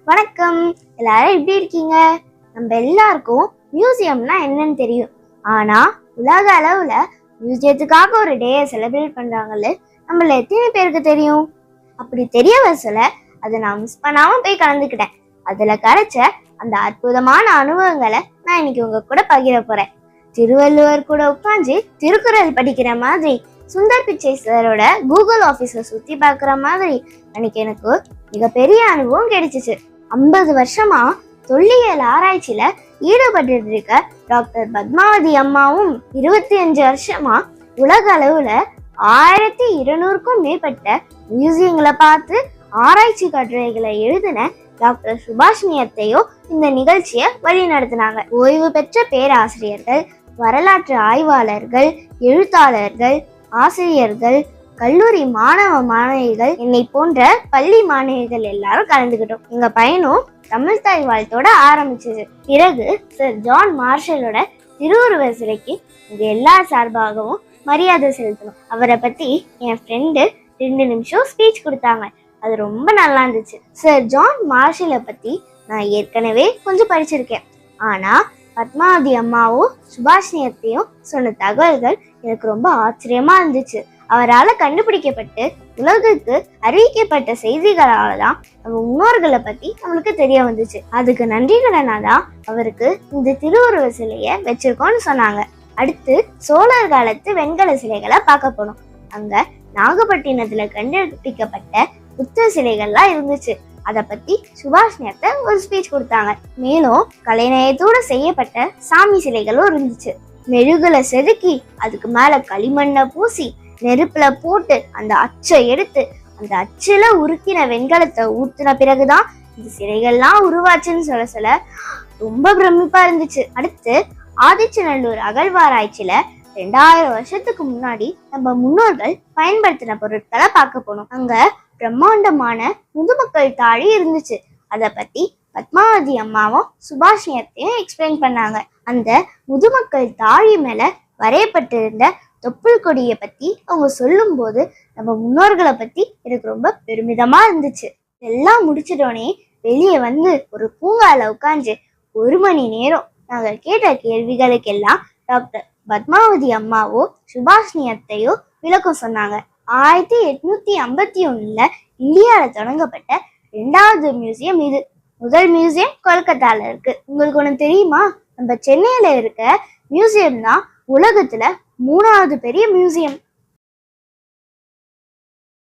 வணக்கம். எல்லாரும் எப்படி இருக்கீங்க? நம்ம எல்லாருக்கும் மியூசியம்னா என்னன்னு தெரியும். ஆனா உலக அளவுல மியூசியத்துக்காக ஒரு டேயை செலிப்ரேட் பண்றாங்கல்ல, நம்மள எத்தனை பேருக்கு தெரியும்? அப்படி தெரிய வசல அதை நான் மிஸ் பண்ணாம போய் கலந்துக்கிட்டேன். அதுல கிடைச்ச அந்த அற்புதமான அனுபவங்களை நான் இன்னைக்கு உங்க கூட பகிர போறேன். திருவள்ளுவர் கூட உட்காந்து திருக்குறள் படிக்கிற மாதிரி, சுந்தர் பிச்சை சாரோட கூகுள் ஆபீஸை சுத்தி பார்க்குற மாதிரி அன்னைக்கு எனக்கு மிகப்பெரிய அனுபவம் கிடைச்சிச்சு. 50 வருஷமா தொல்லியல் ஆராய்ச்சியில ஈடுபட்டு இருக்க டாக்டர் பத்மாவதி அம்மாவும் 25 வருஷமா உலக அளவுல 1200க்கும் மேற்பட்ட மியூசியங்களை பார்த்து ஆராய்ச்சி கட்டுரைகளை எழுதின டாக்டர் சுபாஷினி அத்தையும் இந்த நிகழ்ச்சியை வழி நடத்தினாங்க. ஓய்வு பெற்ற பேராசிரியர்கள், வரலாற்று ஆய்வாளர்கள், எழுத்தாளர்கள், ஆசிரியர்கள், கல்லூரி மாணவிகள், என்னை போன்ற பள்ளி மாணவிகள் எல்லாரும் கலந்துக்கிட்டோம். எங்க பயணம் தமிழ் தாய் வாழ்த்தோட ஆரம்பிச்சது. பிறகு சர் ஜான் மார்ஷலோட திருவுருவ சிலைக்கு இங்க எல்லா சார்பாகவும் மரியாதை செலுத்தணும். அவரை பத்தி என் ஃப்ரெண்டு 2 நிமிஷம் ஸ்பீச் கொடுத்தாங்க. அது ரொம்ப நல்லா இருந்துச்சு. சர் ஜான் மார்ஷலை பத்தி நான் ஏற்கனவே கொஞ்சம் படிச்சிருக்கேன். ஆனா பத்மாவதி அம்மாவும் சுபாஷினி அத்தையும் சொன்ன தகவல்கள் எனக்கு ரொம்ப ஆச்சரியமா இருந்துச்சு. அவரால் கண்டுபிடிக்கப்பட்டு உலகுக்கு அறிவிக்கப்பட்ட செய்திகளால தான் நம்ம முன்னோர்களை பத்தி நம்மளுக்கு தெரிய வந்துச்சு. அதுக்கு நன்றி கடனாதான் அவருக்கு இந்த திருவுருவ சிலையை வச்சிருக்கோம்னு சொன்னாங்க. அடுத்து சோழர் காலத்து வெண்கல சிலைகளை பார்க்க போனோம். அங்க நாகப்பட்டினத்துல கண்டுபிடிக்கப்பட்ட புத்த சிலைகள்லாம் இருந்துச்சு. அதை பத்தி சுபாஷினி அத்தை ஒரு ஸ்பீச் கொடுத்தாங்க. மேலும் கலைநயத்தோட செய்யப்பட்ட சாமி சிலைகளும் இருந்துச்சு. மெழுகுல செதுக்கி அதுக்கு மேல களிமண்ணை பூசி நெருப்புல போட்டு அந்த அச்சை எடுத்து அந்த அச்சுல உருக்கின வெண்கலத்தை ஊத்தின பிறகுதான் இந்த சிலைகள்லாம் உருவாச்சுன்னு சொல்ல ரொம்ப பிரமிப்பா இருந்துச்சு. அடுத்து ஆதிச்சநல்லூர் அகழ்வாராய்ச்சியில 2000 வருஷத்துக்கு முன்னாடி நம்ம முன்னோர்கள் பயன்படுத்தின பொருட்களை பார்க்க போனோம். அங்க பிரம்மாண்டமான முதுமக்கள் தாழி இருந்துச்சு. அதை பத்தி பத்மாவதி அம்மாவும் சுபாஷினி அத்தையும் எக்ஸ்பிளைன் பண்ணாங்க. அந்த முதுமக்கள் தாழி மேல வரையப்பட்டிருந்த தொப்புள் கொடியை பத்தி அவங்க சொல்லும் போது நம்ம முன்னோர்களை பத்தி எனக்கு ரொம்ப பெருமிதமா இருந்துச்சு. எல்லாம் முடிச்சிட்டோனே வெளியே வந்து ஒரு பூங்கால உட்காந்து 1 மணி நேரம் நாங்கள் கேட்ட கேள்விகளுக்கெல்லாம் டாக்டர் பத்மாவதி அம்மாவோ சுபாஷினி அத்தையோ விளக்கம் சொன்னாங்க. 1851 இந்தியால தொடங்கப்பட்ட 2வது மியூசியம் இது. முதல் மியூசியம் கொல்கத்தால இருக்கு. உங்களுக்கு ஒண்ணு தெரியுமா? நம்ம சென்னையில இருக்க மியூசியம் தான் உலகத்துல 3வது பெரிய மியூசியம்.